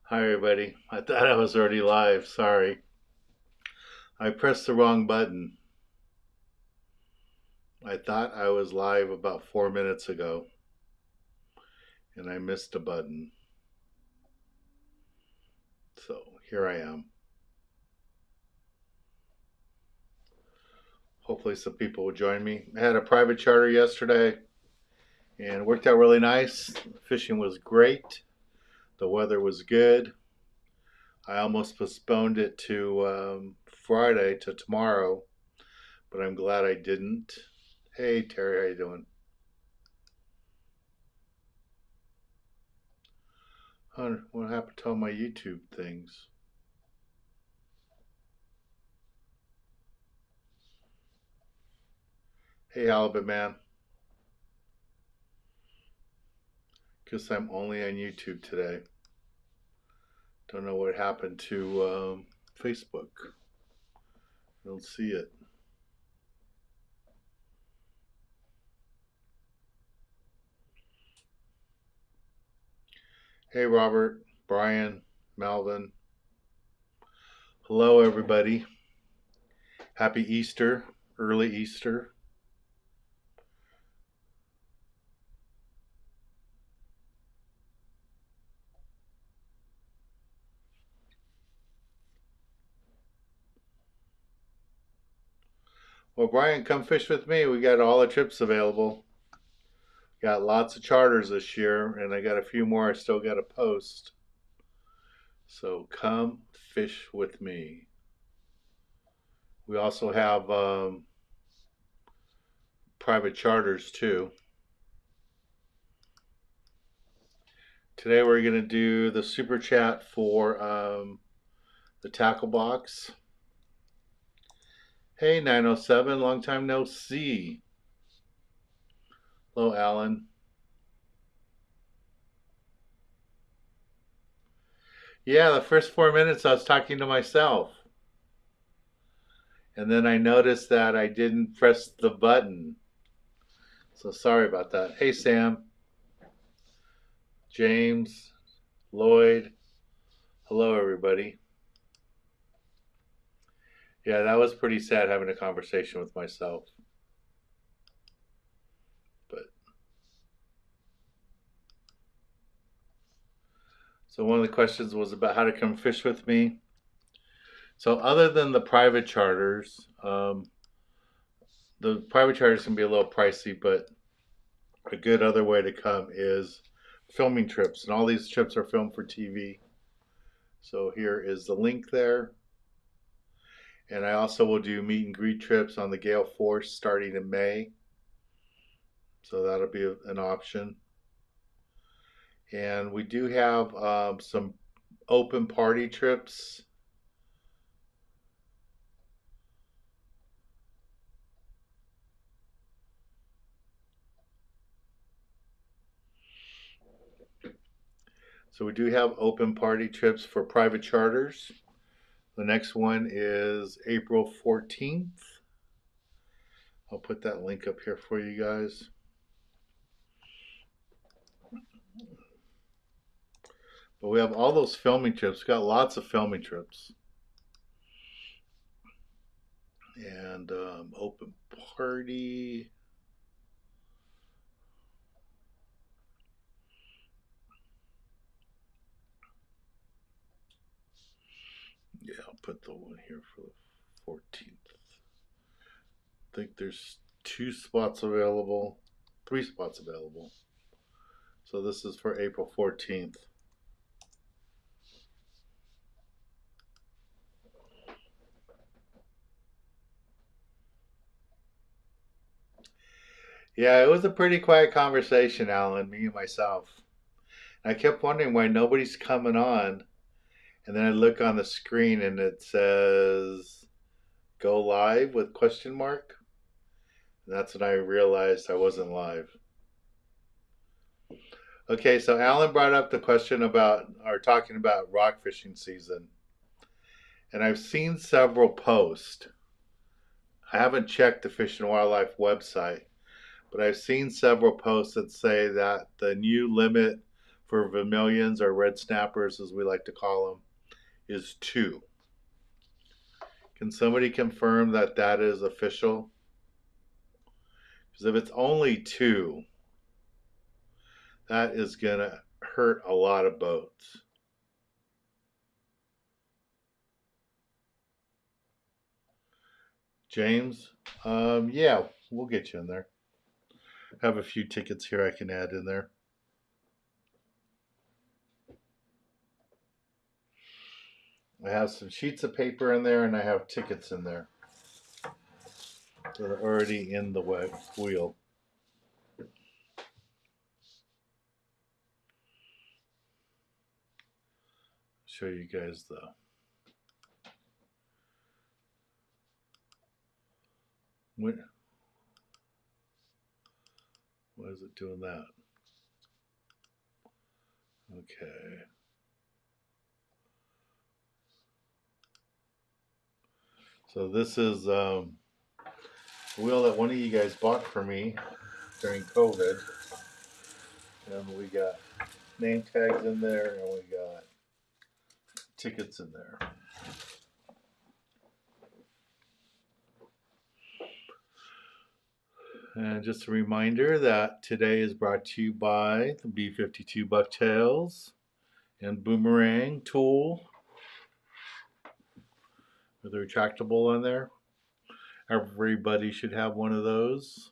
Hi everybody. I thought I was already live. Sorry. I pressed the wrong button. I thought I was live about 4 minutes ago and I missed a button. So here I am. Hopefully some people will join me. I had a private charter yesterday and it worked out really nice. Fishing was great. The weather was good. I almost postponed it to Friday to tomorrow, but I'm glad I didn't. Hey Terry, how you doing? What happened to all my YouTube things? Hey Halibut Man. Guess I'm only on YouTube today. Don't know what happened to Facebook. I don't see it. Hey Robert, Brian, Melvin. Hello everybody. Happy Easter, early Easter. Well, Brian, come fish with me. We got all the trips available. Got lots of charters this year, and I got a few more I still got to post. So come fish with me. We also have private charters too. Today we're going to do the super chat for the tackle box. Hey 907, long time no see. Hello Alan. Yeah, the first 4 minutes I was talking to myself. And then I noticed that I didn't press the button. So sorry about that. Hey Sam. James. Lloyd. Hello everybody. Yeah, that was pretty sad having a conversation with myself. But so one of the questions was about how to come fish with me. So other than the private charters, the private charters can be a little pricey, but a good other way to come is filming trips. And all these trips are filmed for TV. So here is the link there. And I also will do meet and greet trips on the Gale Force starting in May. So that'll be an option. And we do have some open party trips. So we do have open party trips for private charters. The next one is April 14th. I'll put that link up here for you guys. But we have all those filming trips. We've got lots of filming trips. And open party. Yeah, I'll put the one here for the 14th. I think there's 2 spots available, 3 spots available. So this is for April 14th. Yeah, it was a pretty quiet conversation, Alan, me and myself. I kept wondering why nobody's coming on. And then I look on the screen and it says go live with question mark. And that's when I realized I wasn't live. Okay, so Alan brought up the question about, or talking about rock fishing season. And I've seen several posts. I haven't checked the Fish and Wildlife website, but I've seen several posts that say that the new limit for vermilions, or red snappers as we like to call them, is 2. Can somebody confirm that that is official? Because if it's only 2, that is going to hurt a lot of boats. James, yeah, we'll get you in there. I have a few tickets here I can add in there. I have some sheets of paper in there, and I have tickets in there that are already in the wheel. Show you guys the why is it doing that? Okay. So this is a wheel that one of you guys bought for me during COVID. And we got name tags in there, and we got tickets in there. And just a reminder that today is brought to you by the B-52 Bucktails and Boomerang tool with a retractable on there. Everybody should have one of those.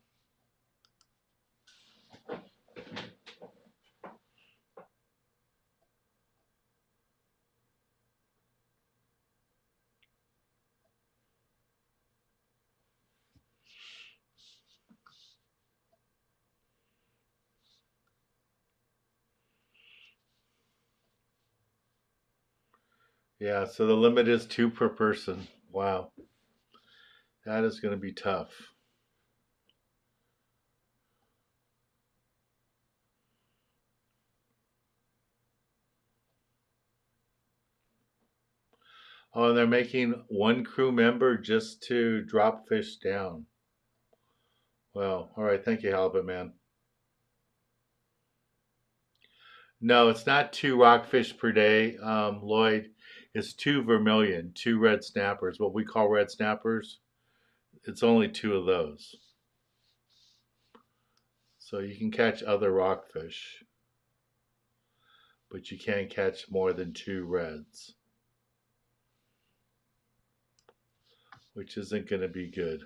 Yeah, so the limit is 2 per person. Wow. That is going to be tough. Oh, and they're making 1 crew member just to drop fish down. Well, all right. Thank you, Halibut Man. No, it's not 2 rockfish per day, Lloyd. It's 2 vermilion, 2 red snappers, what we call red snappers. It's only 2 of those. So you can catch other rockfish, but you can't catch more than 2 reds, which isn't going to be good.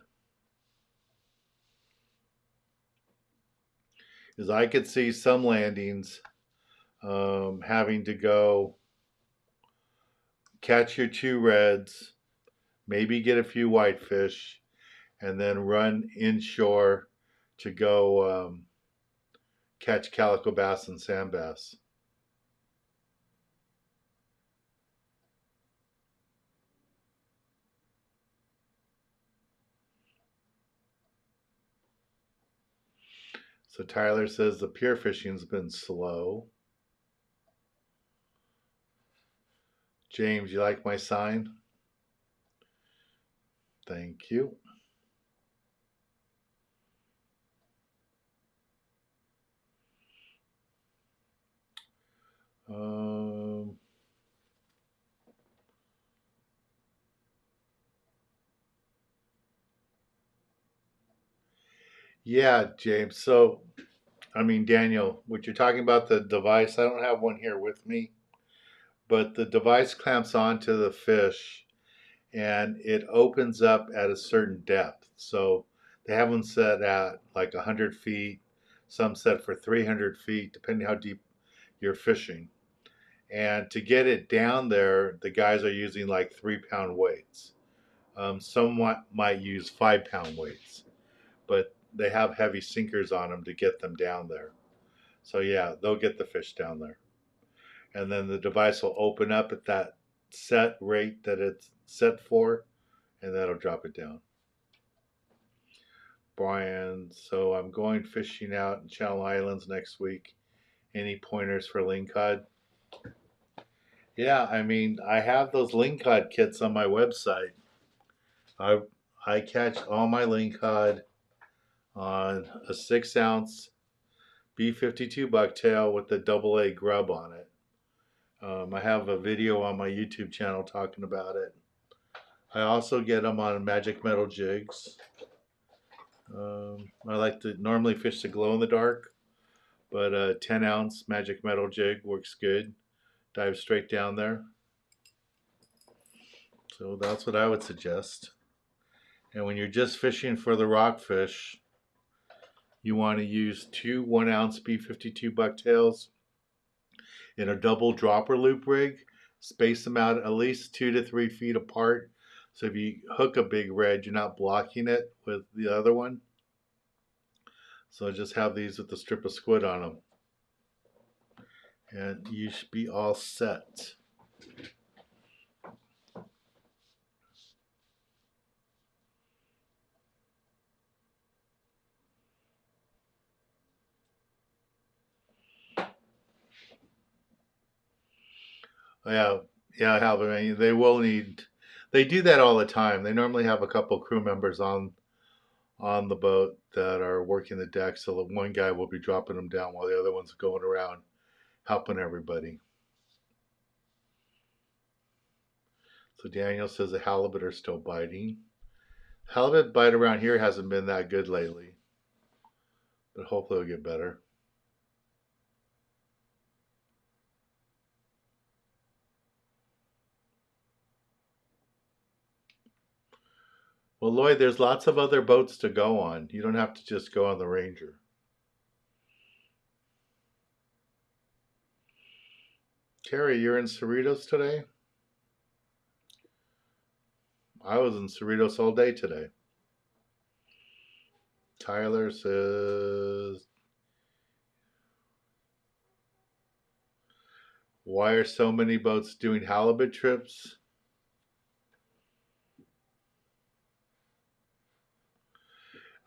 Because I could see some landings having to go catch your 2 reds, maybe get a few whitefish, and then run inshore to go catch calico bass and sand bass. So Tyler says the pier fishing's been slow. James, you like my sign? Thank you. Yeah, James. So, I mean, Daniel, what you're talking about, the device, I don't have one here with me, but the device clamps onto the fish and it opens up at a certain depth. So they have them set at like 100 feet, some set for 300 feet, depending how deep you're fishing. And to get it down there, the guys are using like 3-pound weights. Some might use 5-pound weights, but they have heavy sinkers on them to get them down there. So yeah, they'll get the fish down there. And then the device will open up at that set rate that it's set for, and that'll drop it down. Brian, so I'm going fishing out in Channel Islands next week. Any pointers for lingcod? Yeah, I mean, I have those lingcod kits on my website. I catch all my lingcod on a 6-ounce B52 bucktail with the AA grub on it. I have a video on my YouTube channel talking about it. I also get them on magic metal jigs. I like to normally fish the glow in the dark, but a 10-ounce magic metal jig works good. Dive straight down there. So that's what I would suggest. And when you're just fishing for the rockfish, you want to use two 1-ounce B52 bucktails in a double dropper loop rig. Space them out at least 2 to 3 feet apart. So if you hook a big red, you're not blocking it with the other one. So just have these with the strip of squid on them. And you should be all set. Yeah, yeah, Halvin, I mean, they will need. They do that all the time. They normally have a couple crew members on the boat that are working the deck, so that one guy will be dropping them down while the other one's going around helping everybody. So Daniel says the halibut are still biting. Halibut bite around here hasn't been that good lately, but hopefully it'll get better. Well, Lloyd, there's lots of other boats to go on. You don't have to just go on the Ranger. Terry, you're in Cerritos today? I was in Cerritos all day today. Tyler says, why are so many boats doing halibut trips?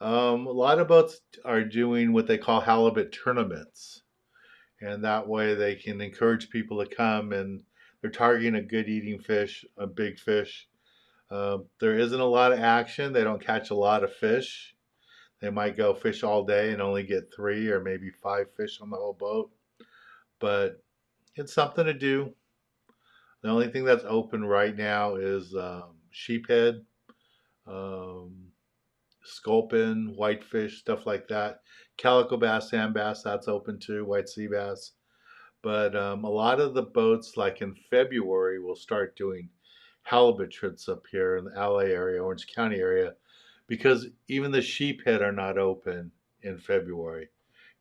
A lot of boats are doing what they call halibut tournaments. And that way they can encourage people to come, and they're targeting a good eating fish, a big fish. There isn't a lot of action. They don't catch a lot of fish. They might go fish all day and only get 3 or maybe 5 fish on the whole boat. But it's something to do. The only thing that's open right now is sheephead, um, sculpin, whitefish, stuff like that. Calico bass, sand bass, that's open too. White sea bass. But a lot of the boats, like in February, will start doing halibut trips up here in the LA area, Orange County area, because even the sheephead are not open in February.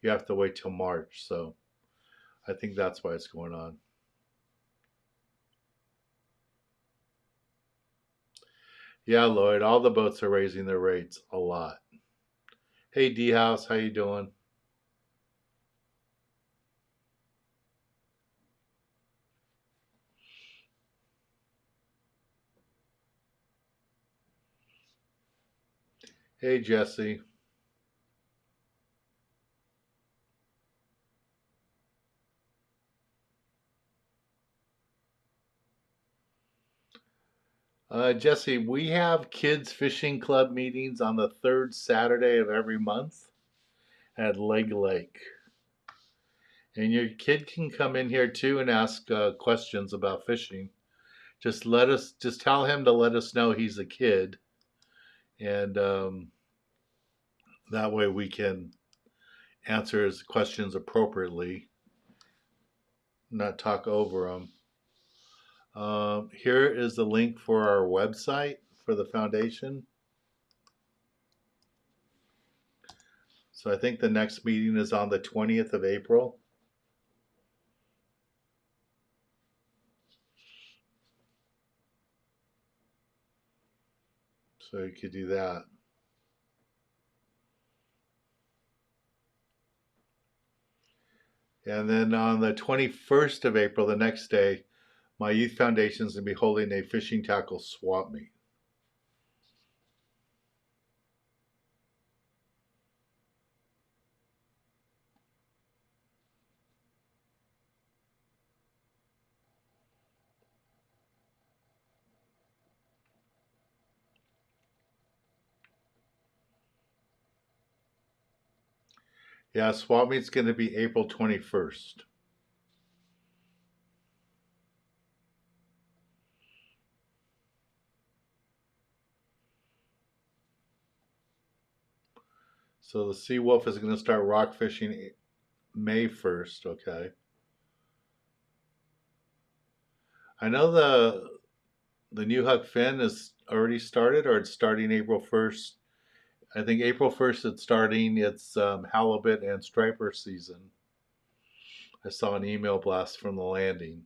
You have to wait till March. So I think that's why it's going on. Yeah, Lloyd, all the boats are raising their rates a lot. Hey, D House, how you doing? Hey, Jesse. Jesse, we have kids fishing club meetings on the third Saturday of every month at Leg Lake. And your kid can come in here too and ask questions about fishing. Just tell him to let us know he's a kid, and that way we can answer his questions appropriately, not talk over them. Here is the link for our website for the foundation. So I think the next meeting is on the 20th of April. So you could do that. And then on the 21st of April, the next day, my youth foundation is going to be holding a fishing tackle swap meet. Yeah, swap meet's going to be April 21st. So the Sea Wolf is going to start rock fishing May 1st, okay? I know the new Huck Finn is already started, or it's starting April 1st. I think April 1st it's starting its halibut and striper season. I saw an email blast from the landing.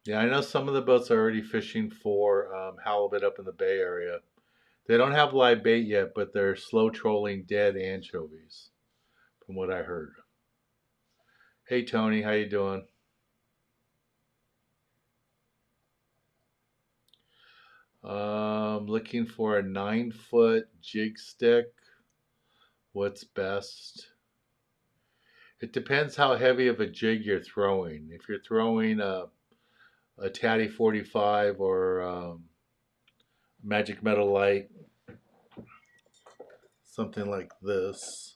Yeah, I know some of the boats are already fishing for halibut up in the Bay Area. They don't have live bait yet, but they're slow trolling dead anchovies, from what I heard. Hey Tony, how you doing? Looking for a 9-foot jig stick. What's best? It depends how heavy of a jig you're throwing. If you're throwing a Tatty 45 or Magic Metal Light, something like this,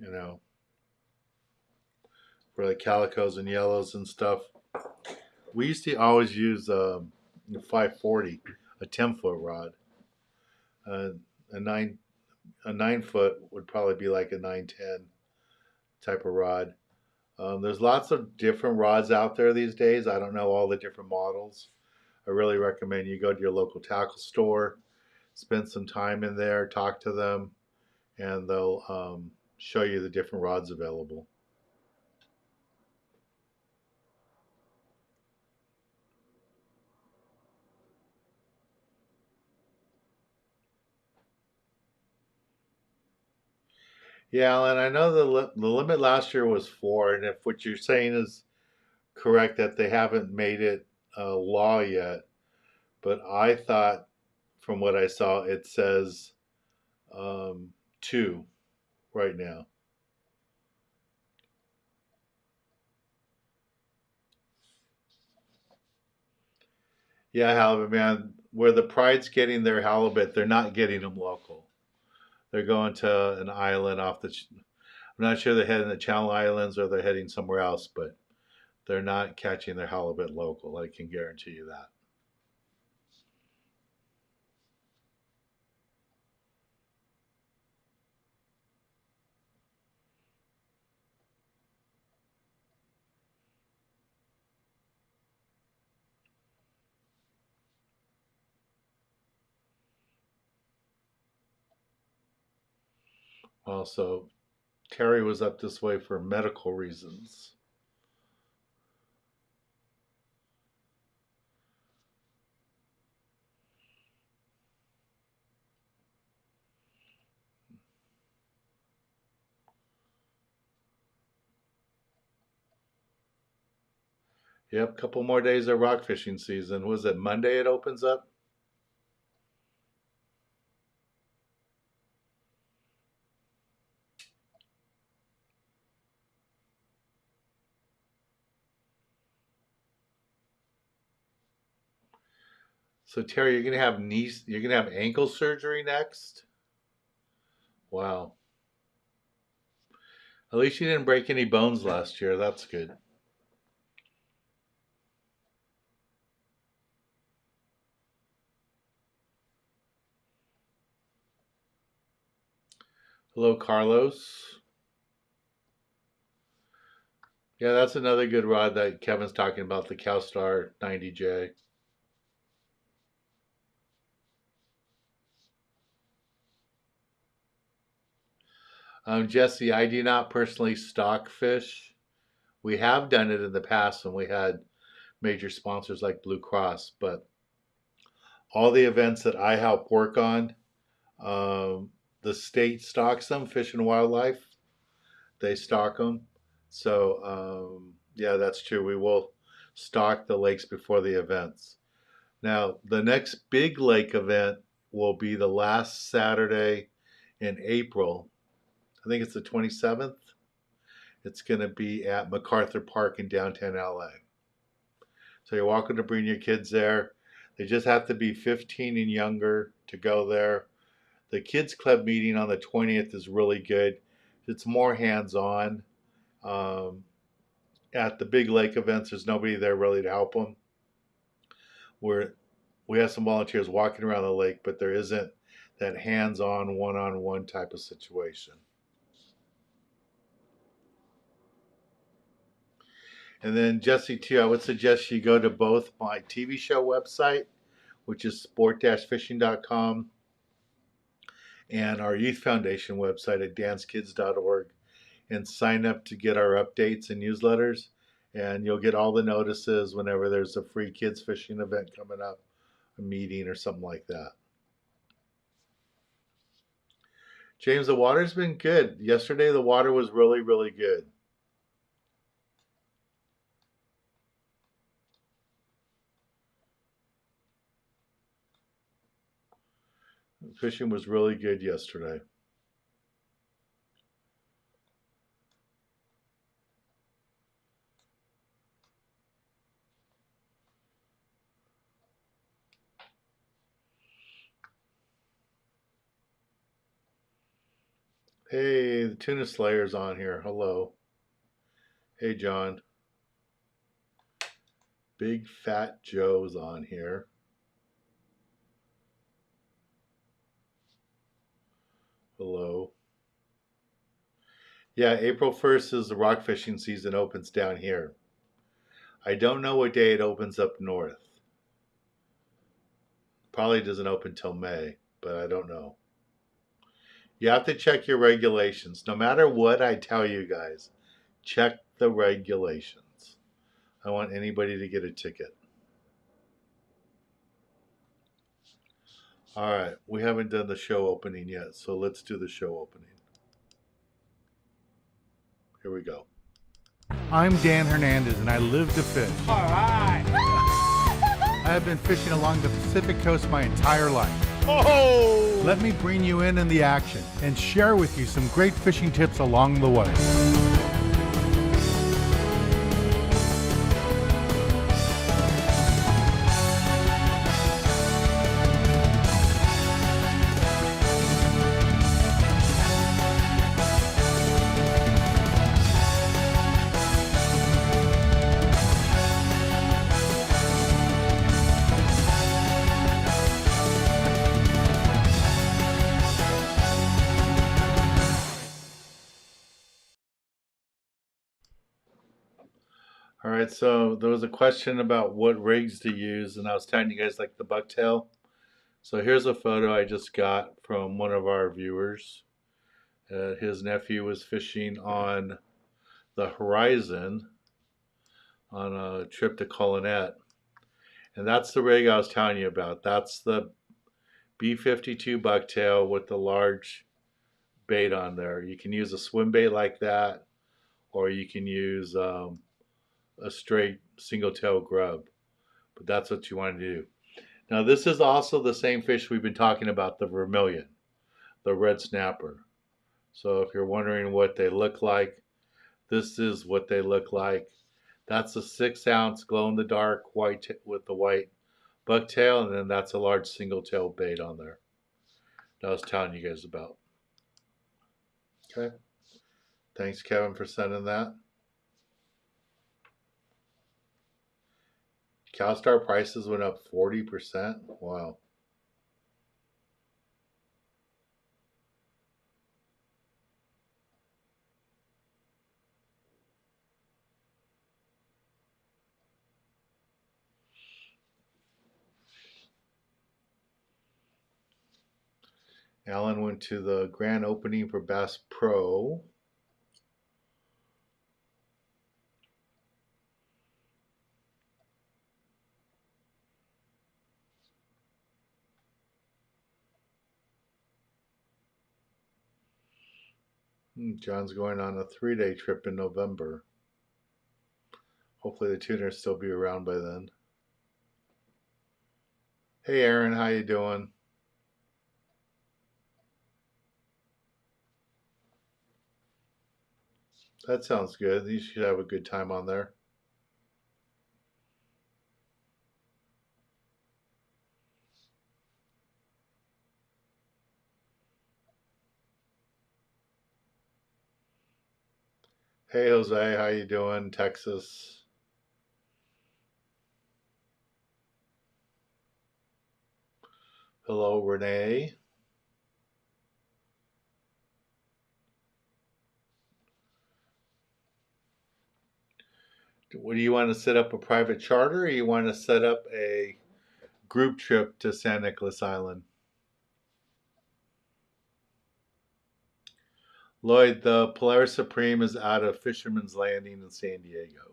you know, for the calicos and yellows and stuff. We used to always use a 540, a 10-foot rod. Uh, a 9 foot would probably be like a 910 type of rod. There's lots of different rods out there these days. I don't know all the different models. I really recommend you go to your local tackle store, spend some time in there, talk to them, and they'll show you the different rods available. Yeah, and I know the limit last year was 4, and if what you're saying is correct that they haven't made it a law yet, but I thought from what I saw it says um, 2 right now. Yeah, halibut man, where the pride's getting their halibut, they're not getting them local. They're going to an island off the. I'm not sure they're heading the Channel Islands or they're heading somewhere else, but they're not catching their halibut local. I can guarantee you that. Also, Terry was up this way for medical reasons. Yep, couple more days of rock fishing season. Was it Monday it opens up? So Terry, you're gonna have ankle surgery next? Wow. At least you didn't break any bones last year. That's good. Hello, Carlos. Yeah, that's another good rod that Kevin's talking about, the Cowstar 90J. Jesse, I do not personally stock fish. We have done it in the past when we had major sponsors like Blue Cross, but all the events that I help work on, um, the state stocks them, Fish and Wildlife. They stock them. So, yeah, that's true. We will stock the lakes before the events. Now, the next big lake event will be the last Saturday in April. I think it's the 27th. It's going to be at MacArthur Park in downtown LA. So you're welcome to bring your kids there. They just have to be 15 and younger to go there. The kids club meeting on the 20th is really good. It's more hands-on. Um, at the big lake events, there's nobody there really to help them. We have some volunteers walking around the lake, but there isn't that hands-on, one-on-one type of situation. And then Jesse, too, I would suggest you go to both my TV show website, which is sport-fishing.com, and our Youth Foundation website at dancekids.org, and sign up to get our updates and newsletters. And you'll get all the notices whenever there's a free kids fishing event coming up, a meeting or something like that. James, the water's been good. Yesterday, the water was really, really good. Fishing was really good yesterday. Hey, the Tuna Slayer's on here. Hello. Hey, John. Big Fat Joe's on here. Hello. Yeah, April 1st is the rock fishing season opens down here. I don't know what day it opens up north. Probably doesn't open till May, but I don't know. You have to check your regulations. No matter what I tell you guys, check the regulations. I don't want anybody to get a ticket. All right, we haven't done the show opening yet, so let's do the show opening. Here we go. I'm Dan Hernandez, and I live to fish. All right. I have been fishing along the Pacific coast my entire life. Oh! Let me bring you in the action and share with you some great fishing tips along the way. All right, so there was a question about what rigs to use, and I was telling you guys like the bucktail. So here's a photo I just got from one of our viewers. His nephew was fishing on the Horizon on a trip to Colonette. And that's the rig I was telling you about. That's the B52 bucktail with the large bait on there. You can use a swim bait like that, or you can use a straight single tail grub. But that's what you want to do. Now, this is also the same fish we've been talking about, the vermilion, the red snapper. So if you're wondering what they look like, this is what they look like. That's a 6-ounce glow-in-the-dark white with the white bucktail, and then that's a large single tail bait on there that I was telling you guys about. Okay. Thanks, Kevin, for sending that. CalStar prices went up 40%. Wow. Alan went to the grand opening for Bass Pro. John's going on a 3-day trip in November. Hopefully the tuners still be around by then. Hey Aaron, how you doing? That sounds good. You should have a good time on there. Hey Jose, how you doing, Texas? Hello, Renee. What do you want to set up a private charter, or you want to set up a group trip to San Nicolas Island? Lloyd, the Polaris Supreme is out of Fisherman's Landing in San Diego.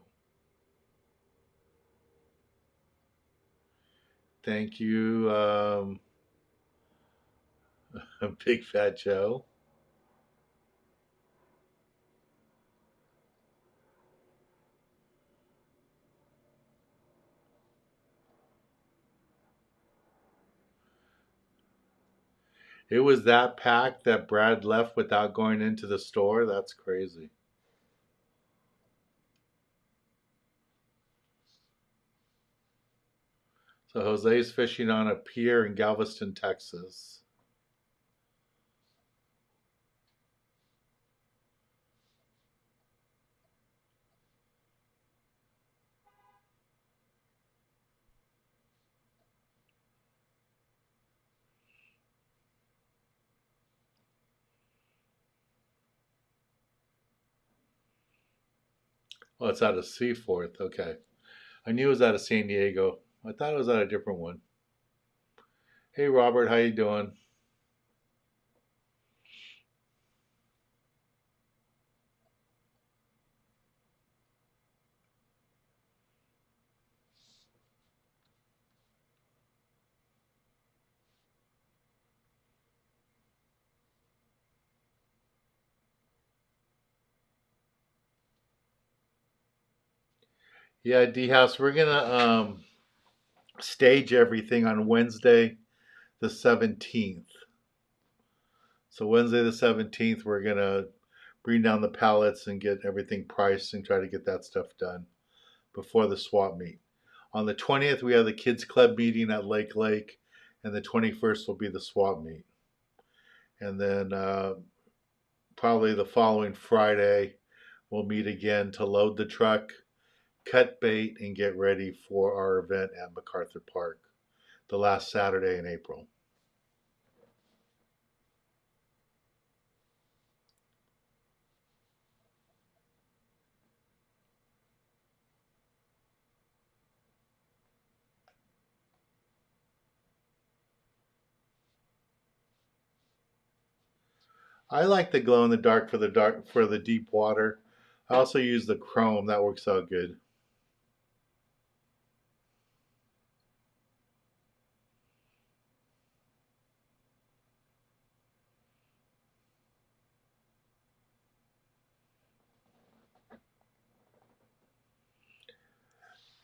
Thank you, Big Fat Joe. It was that packed that Brad left without going into the store. That's crazy. So Jose's fishing on a pier in Galveston, Texas. Oh, it's out of Seaforth. Okay. I knew it was out of San Diego. I thought it was out of a different one. Hey Robert, how you doing? Yeah, D House, we're gonna stage everything on Wednesday the 17th. So Wednesday the 17th, we're gonna bring down the pallets and get everything priced and try to get that stuff done before the swap meet. On the 20th, we have the kids club meeting at Lake, and the 21st will be the swap meet. And then probably the following Friday, we'll meet again to load the truck, cut bait, and get ready for our event at MacArthur Park the last Saturday in April. I like the glow in the dark for the deep water. I also use the chrome. That works out good.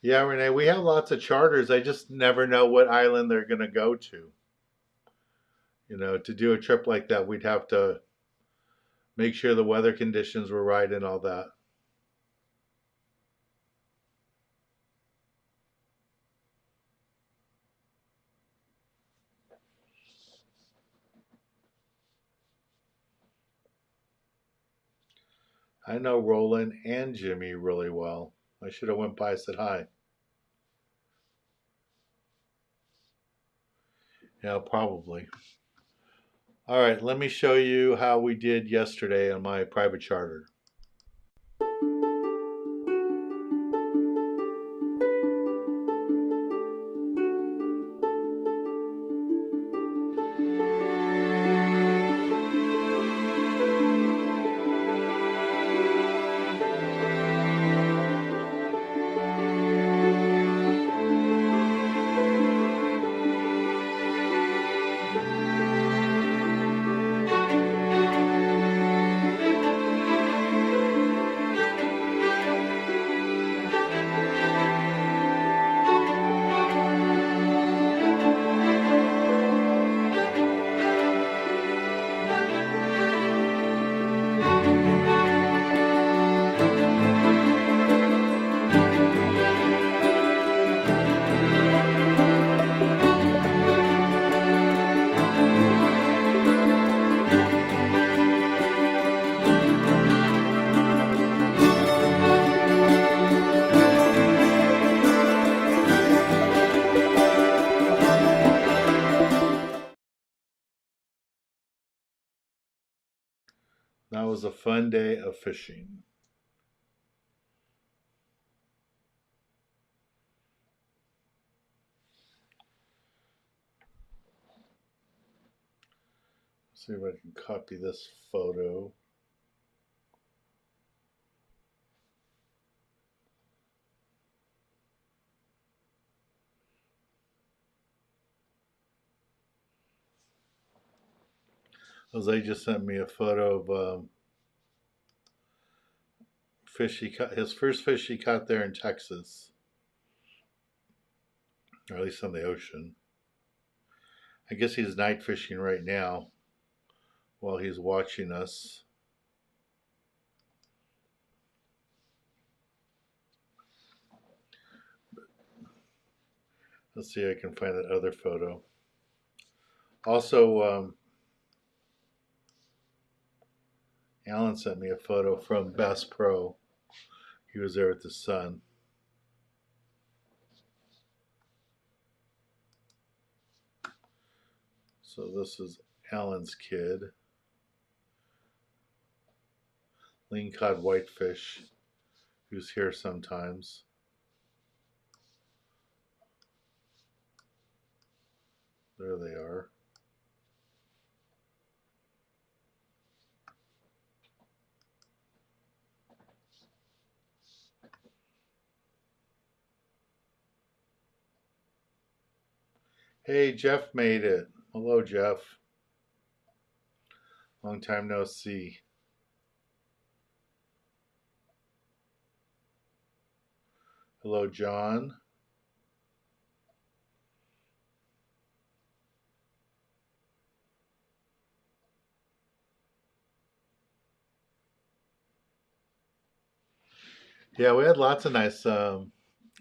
Yeah, Renee, we have lots of charters. I just never know what island they're going to go to. To do a trip like that, we'd have to make sure the weather conditions were right and all that. I know Roland and Jimmy really well. I should have went by and said hi. Yeah, probably. All right, let me show you how we did yesterday on my private charter. That was a fun day of fishing. See if I can copy this photo. Jose just sent me a photo of fish he caught. His first fish he caught there in Texas, or at least on the ocean. I guess he's night fishing right now while he's watching us. Let's see if I can find that other photo. Also, Alan sent me a photo from Bass Pro. He was there with his son. So this is Alan's kid. Lean cod whitefish, who's here sometimes. There they are. Hey, Jeff made it. Hello, Jeff. Long time no see. Hello, John. Yeah, we had lots of nice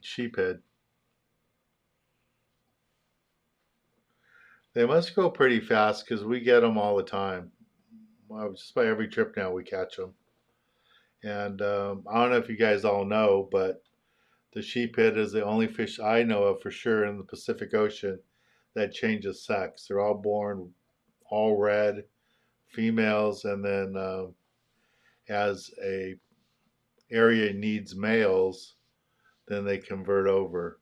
sheephead. They must go pretty fast because we get them all the time. Well, just about every trip now we catch them. And I don't know if you guys all know, but the sheephead is the only fish I know of for sure in the Pacific Ocean that changes sex. They're all born all red, females, and then as a area needs males, then they convert over.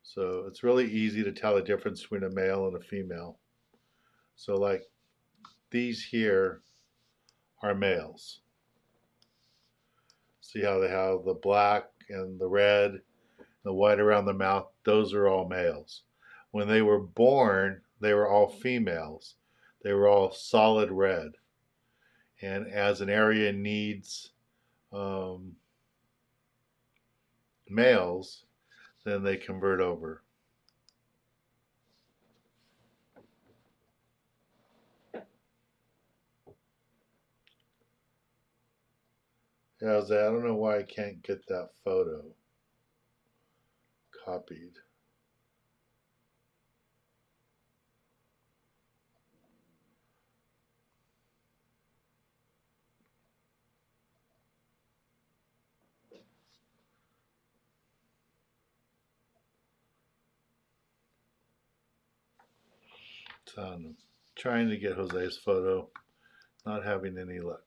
So it's really easy to tell the difference between a male and a female. So like these here are males. See how they have the black and the red, the white around the mouth? Those are all males. When they were born, they were all females. They were all solid red. And as an area needs males, then they convert over. Yeah, I don't know why I can't get that photo copied. So I'm trying to get Jose's photo, not having any luck.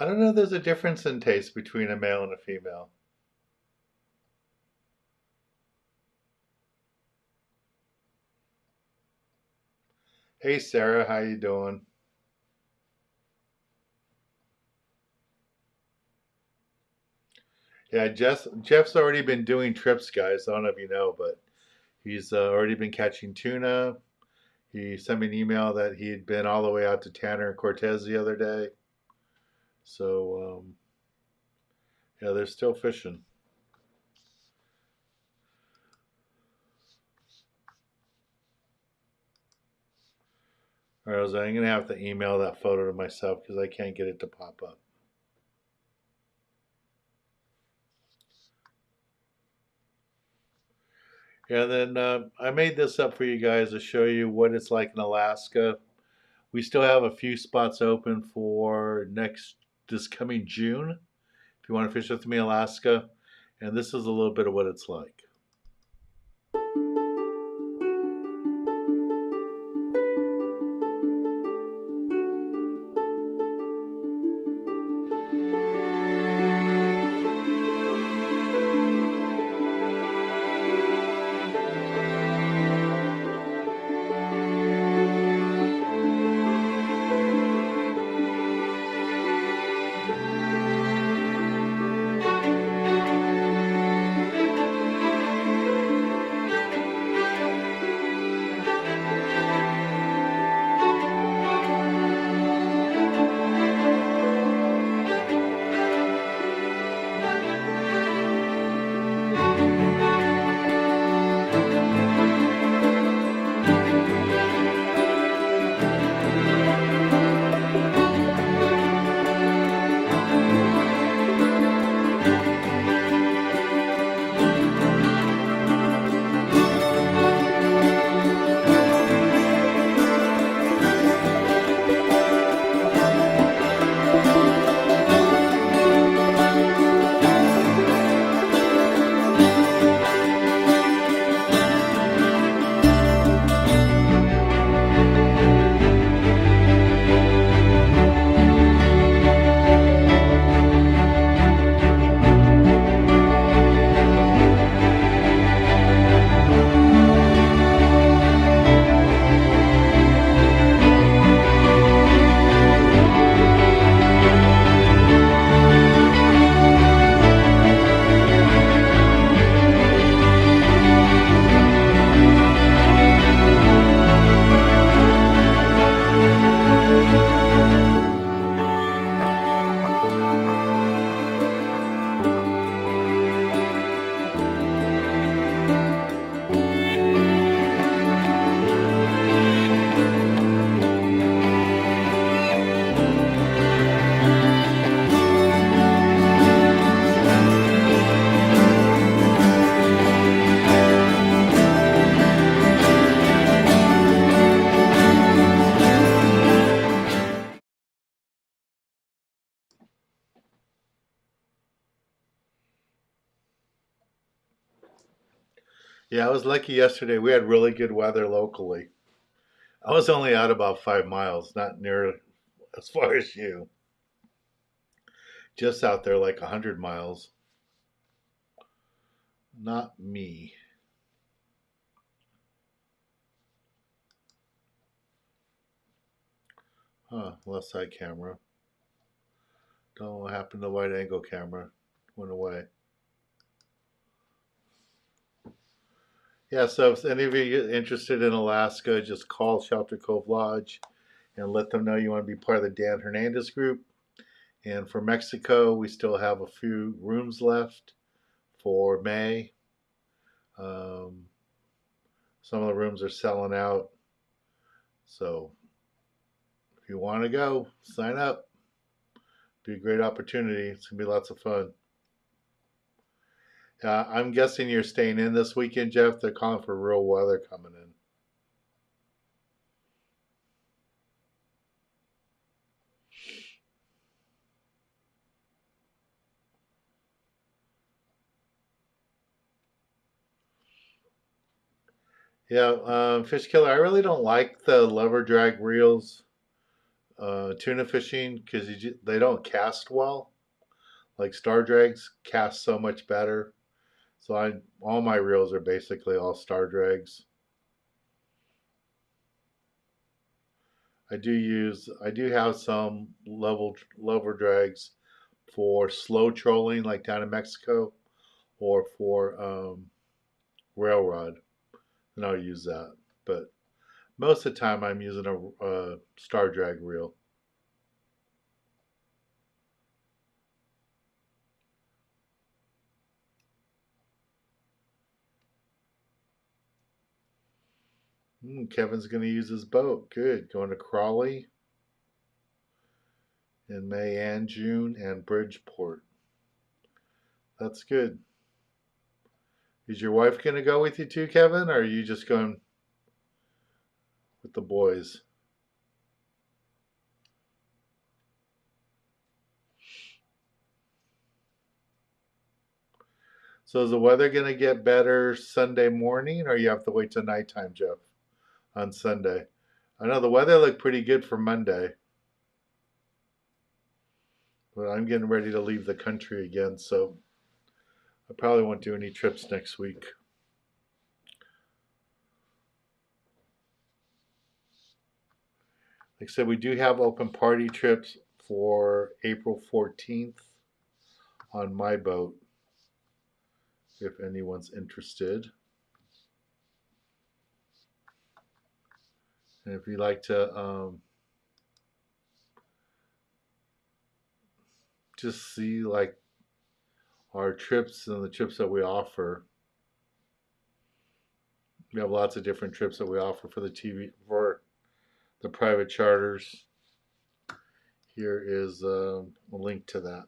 I don't know if there's a difference in taste between a male and a female. Hey Sarah, how you doing? Yeah, Jeff's already been doing trips, guys. I don't know if you know, but he's already been catching tuna. He sent me an email that he had been all the way out to Tanner and Cortez the other day. So, yeah, they're still fishing. All right, I'm going to have to email that photo to myself because I can't get it to pop up. Yeah, and then I made this up for you guys to show you what it's like in Alaska. We still have a few spots open for this coming June. If you want to fish with me, Alaska, and this is a little bit of what it's like. Yeah, I was lucky yesterday. We had really good weather locally. I was only out about 5 miles, not near as far as you. Just out there like 100 miles. Not me. Huh, left side camera. Don't know what happened to the wide angle camera. Went away. Yeah, so if any of you are interested in Alaska, just call Shelter Cove Lodge and let them know you want to be part of the Dan Hernandez group. And for Mexico, we still have a few rooms left for May. Um, some of the rooms are selling out. So if you want to go, sign up. Be a great opportunity. It's going to be lots of fun. I'm guessing you're staying in this weekend, Jeff. They're calling for real weather coming in. Yeah, Fish Killer, I really don't like the lever drag reels tuna fishing because they don't cast well. Like Star Drags cast so much better. So all my reels are basically all Star Drags. I do have some lever drags for slow trolling like down in Mexico or for railrod, and I'll use that. But most of the time I'm using a Star Drag reel. Kevin's going to use his boat. Good. Going to Crawley in May and June and Bridgeport. That's good. Is your wife going to go with you too, Kevin, or are you just going with the boys? So is the weather going to get better Sunday morning, or you have to wait till nighttime, Jeff, on Sunday? I know the weather looked pretty good for Monday, but I'm getting ready to leave the country again, so I probably won't do any trips next week. Like I said, we do have open party trips for April 14th on my boat, if anyone's interested. And if you'd like to just see like our trips and the trips that we offer, we have lots of different trips that we offer for the TV, for the private charters. Here is a link to that.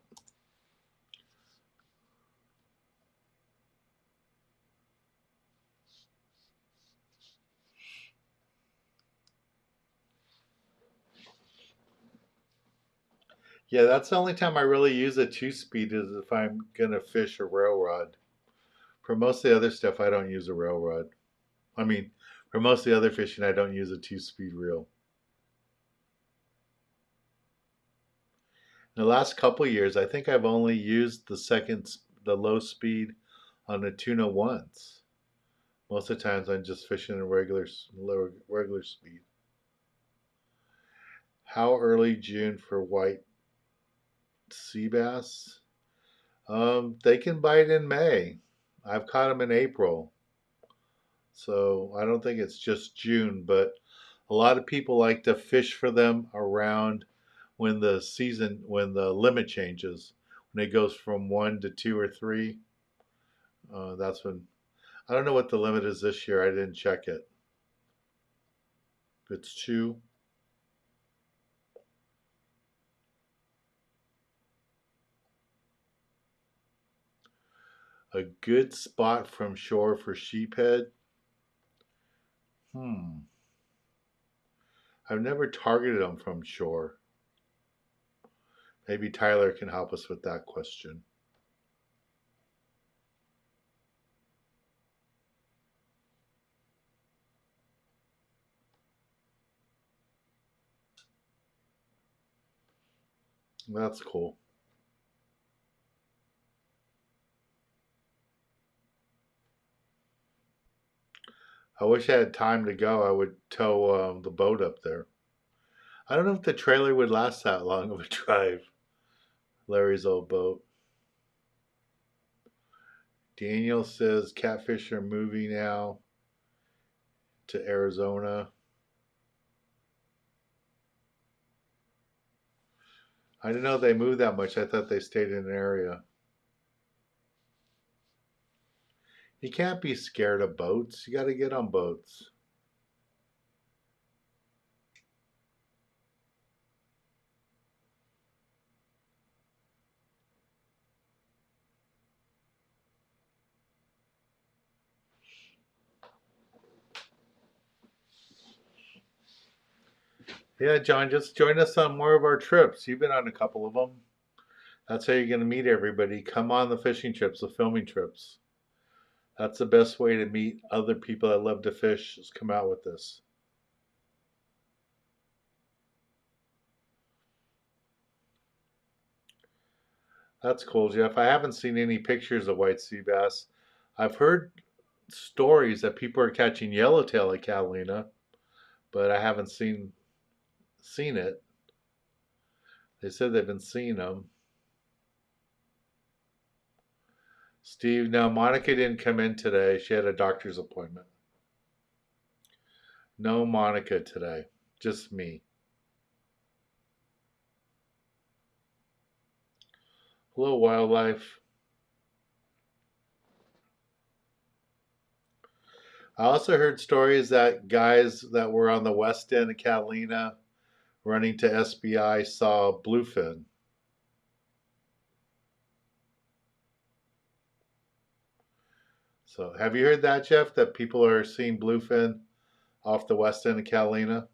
Yeah, that's the only time I really use a two-speed is if I'm gonna fish a railrod. For most of the other stuff, I don't use a railrod. I mean, for most of the other fishing, I don't use a two-speed reel. In the last couple years, I think I've only used the low speed on a tuna once. Most of the times, I'm just fishing a regular speed. How early June for white sea bass? They can bite in May. I've caught them in April. So I don't think it's just June, but a lot of people like to fish for them around when the limit changes, when it goes from 1 to 2 or 3. That's when, I don't know what the limit is this year. I didn't check it. If it's 2. A good spot from shore for sheephead. Hmm. I've never targeted them from shore. Maybe Tyler can help us with that question. That's cool. I wish I had time to go. I would tow the boat up there. I don't know if the trailer would last that long of a drive. Larry's old boat. Daniel says catfish are moving now to Arizona. I didn't know they moved that much. I thought they stayed in an area. You can't be scared of boats. You got to get on boats. Yeah, John, just join us on more of our trips. You've been on a couple of them. That's how you're going to meet everybody. Come on the fishing trips, the filming trips. That's the best way to meet other people that love to fish, is come out with this. That's cool, Jeff. I haven't seen any pictures of white sea bass. I've heard stories that people are catching yellowtail at Catalina, but I haven't seen it. They said they've been seeing them. Steve, now Monica didn't come in today. She had a doctor's appointment. No Monica today, just me. Hello, wildlife. I also heard stories that guys that were on the west end of Catalina running to SBI saw bluefin. So, have you heard that, Jeff? That people are seeing bluefin off the west end of Catalina?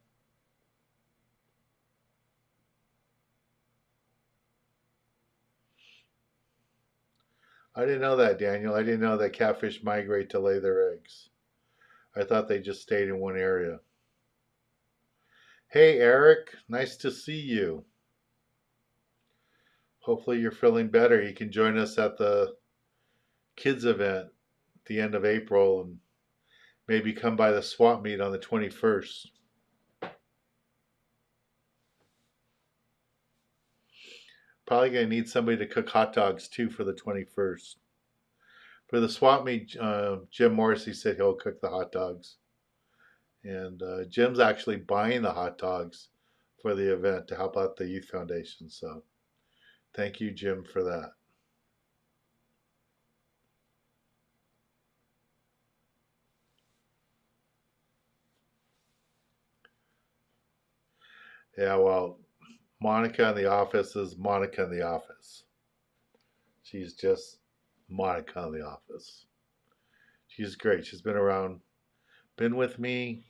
I didn't know that, Daniel. I didn't know that catfish migrate to lay their eggs. I thought they just stayed in one area. Hey, Eric. Nice to see you. Hopefully, you're feeling better. You can join us at the kids event at the end of April and maybe come by the swap meet on the 21st. Probably going to need somebody to cook hot dogs too for the 21st. For the swap meet, Jim Morrissey said he'll cook the hot dogs. And Jim's actually buying the hot dogs for the event to help out the Youth Foundation. So thank you, Jim, for that. Yeah, well, Monica in the office is Monica in the office. She's just Monica in the office. She's great. She's been around, been with me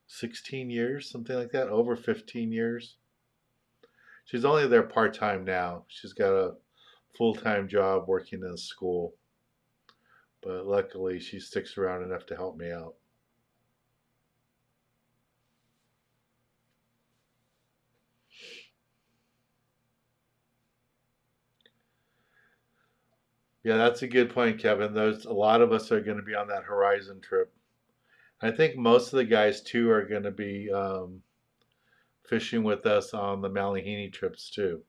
16 years, something like that, over 15 years. She's only there part time now. She's got a full time job working in a school. But luckily, she sticks around enough to help me out. Yeah, that's a good point, Kevin. There's a lot of us are going to be on that Horizon trip. I think most of the guys too are going to be fishing with us on the Malihini trips too.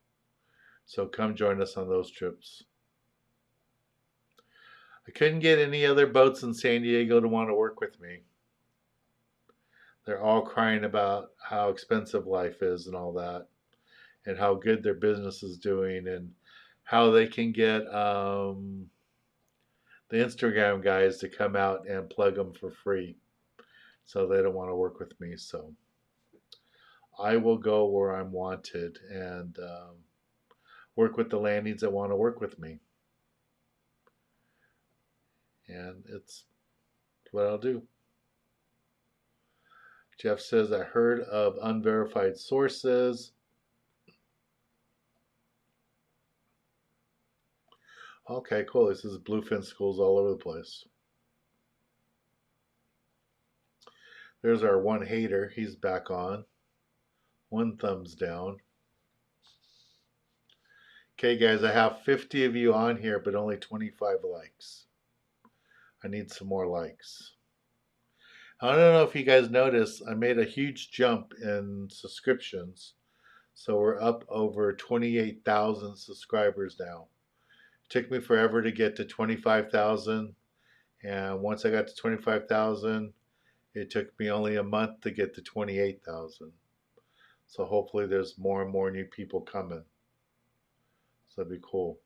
So come join us on those trips. I couldn't get any other boats in San Diego to want to work with me. They're all crying about how expensive life is and all that, and how good their business is doing, and how they can get the Instagram guys to come out and plug them for free. So they don't want to work with me. So I will go where I'm wanted and work with the landings that want to work with me. And it's what I'll do. Jeff says, I heard of unverified sources. Okay, cool. This is bluefin schools all over the place. There's our one hater. He's back on. One thumbs down. Okay, guys, I have 50 of you on here, but only 25 likes. I need some more likes. I don't know if you guys noticed, I made a huge jump in subscriptions. So we're up over 28,000 subscribers now. It took me forever to get to 25,000. And once I got to 25,000, it took me only a month to get to 28,000. So hopefully there's more and more new people coming. So that'd be cool.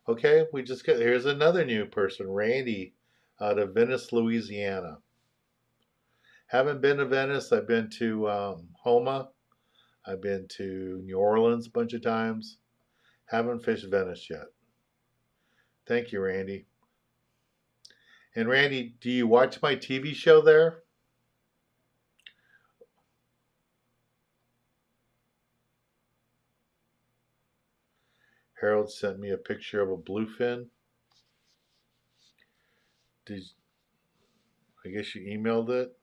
Okay, here's another new person, Randy, out of Venice, Louisiana. Haven't been to Venice. I've been to Homa. I've been to New Orleans a bunch of times. Haven't fished Venice yet. Thank you, Randy. And Randy, do you watch my TV show there? Harold sent me a picture of a bluefin. I guess you emailed it?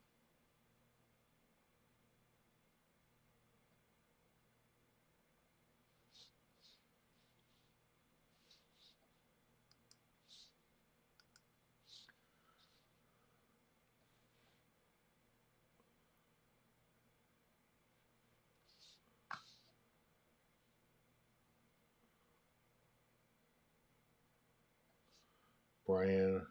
Brian.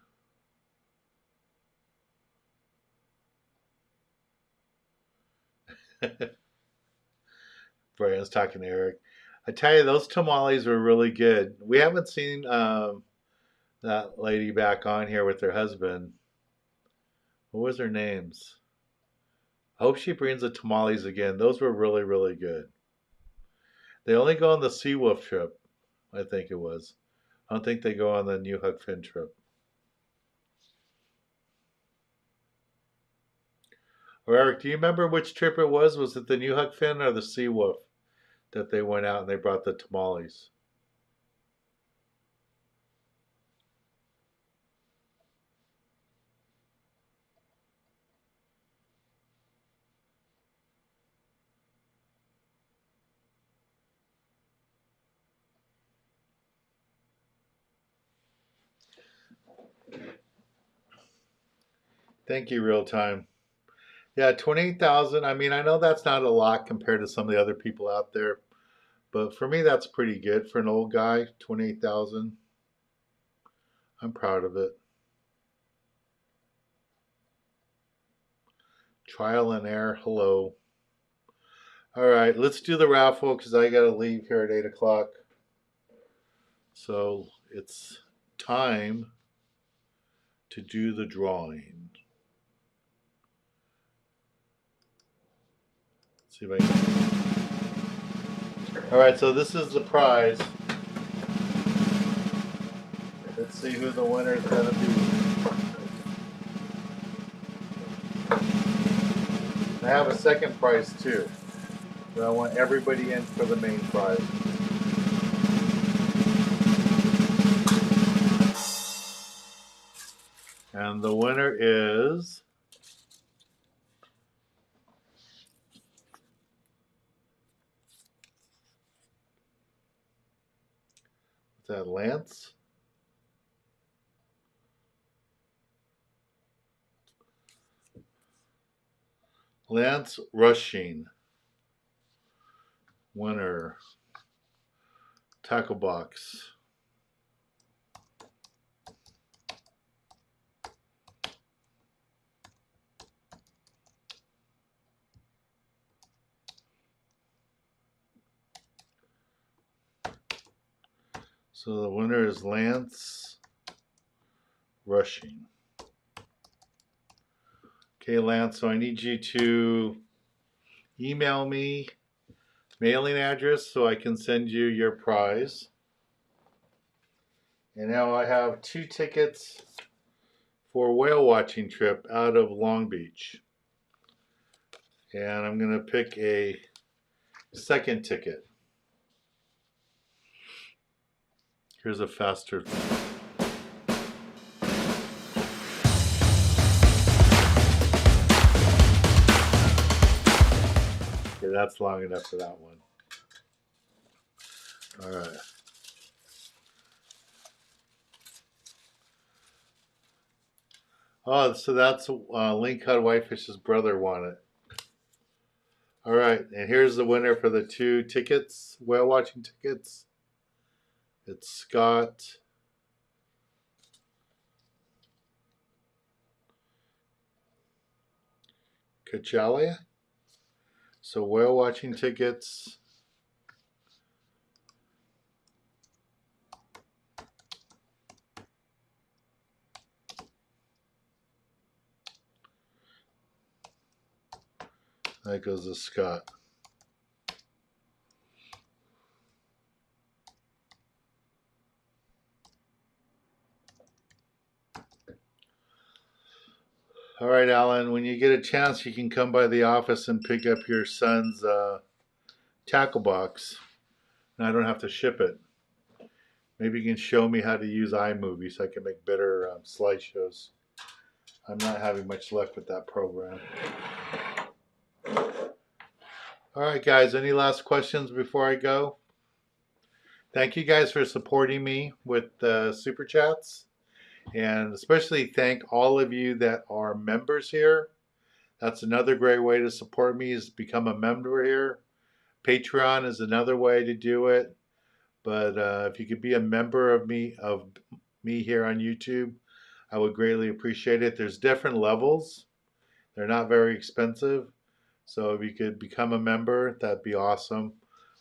Brian's talking to Eric. I tell you, those tamales were really good. We haven't seen that lady back on here with her husband. What was their names? I hope she brings the tamales again. Those were really, really good. They only go on the Seawolf trip, I think it was. I don't think they go on the New Hook Fin trip. Or Eric, do you remember which trip it was? Was it the New Hook Fin or the Seawolf that they went out and they brought the tamales? Thank you, real time. Yeah, 28,000. I mean, I know that's not a lot compared to some of the other people out there, but for me, that's pretty good for an old guy. 28,000. I'm proud of it. Trial and error. Hello. All right, let's do the raffle because I got to leave here at 8 o'clock. So it's time to do the drawing. Let's see if I can. All right, so this is the prize. Let's see who the winner is going to be. I have a second prize too, but I want everybody in for the main prize. And the winner is Lance? Lance Rushing. Winner. Tackle box. So the winner is Lance Rushing. Okay, Lance, so I need you to email me mailing address so I can send you your prize. And now I have 2 tickets for a whale watching trip out of Long Beach. And I'm going to pick a second ticket. Here's a faster. Okay, that's long enough for that one. All right. Oh, so that's Link Cod Whitefish's brother won it. All right, and here's the winner for the 2 tickets, whale watching tickets. It's Scott Kachalia. So whale watching tickets. That goes to Scott. All right, Alan, when you get a chance, you can come by the office and pick up your son's tackle box. And I don't have to ship it. Maybe you can show me how to use iMovie so I can make better slideshows. I'm not having much luck with that program. All right, guys, any last questions before I go? Thank you guys for supporting me with Super Chats. And especially thank all of you that are members here. That's another great way to support me is become a member here. Patreon is another way to do it. But if you could be a member of me here on YouTube, I would greatly appreciate it. There's different levels. They're not very expensive. So if you could become a member, that'd be awesome.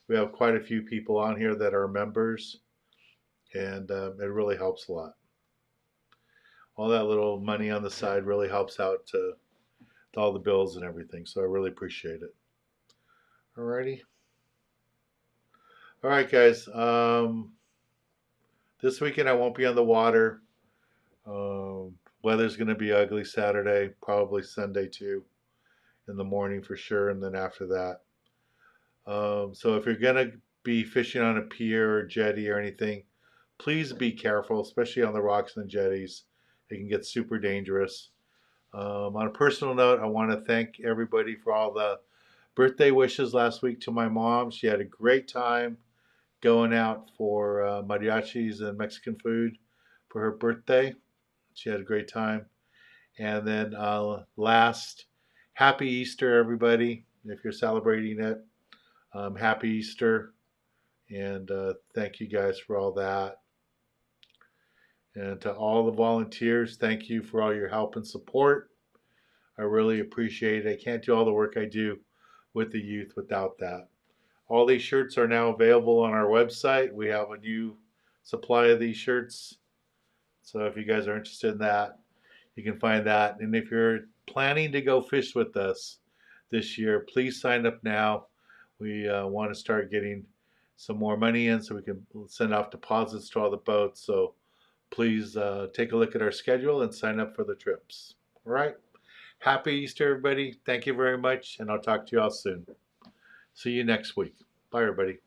We have quite a few people on here that are members, and it really helps a lot. All that little money on the side really helps out to all the bills and everything. So I really appreciate it. Alrighty. All right, guys. This weekend I won't be on the water. Weather's going to be ugly Saturday, probably Sunday too, in the morning for sure, and then after that. So if you're going to be fishing on a pier or jetty or anything, please be careful, especially on the rocks and the jetties. It can get super dangerous. On a personal note, I want to thank everybody for all the birthday wishes last week to my mom. She had a great time going out for mariachis and Mexican food for her birthday. She had a great time. And then last, happy Easter, everybody. If you're celebrating it, happy Easter. And thank you guys for all that. And to all the volunteers, thank you for all your help and support. I really appreciate it. I can't do all the work I do with the youth without that. All these shirts are now available on our website. We have a new supply of these shirts. So if you guys are interested in that, you can find that. And if you're planning to go fish with us this year, please sign up now. We want to start getting some more money in so we can send off deposits to all the boats. So please take a look at our schedule and sign up for the trips. All right. Happy Easter, everybody. Thank you very much, and I'll talk to you all soon. See you next week. Bye, everybody.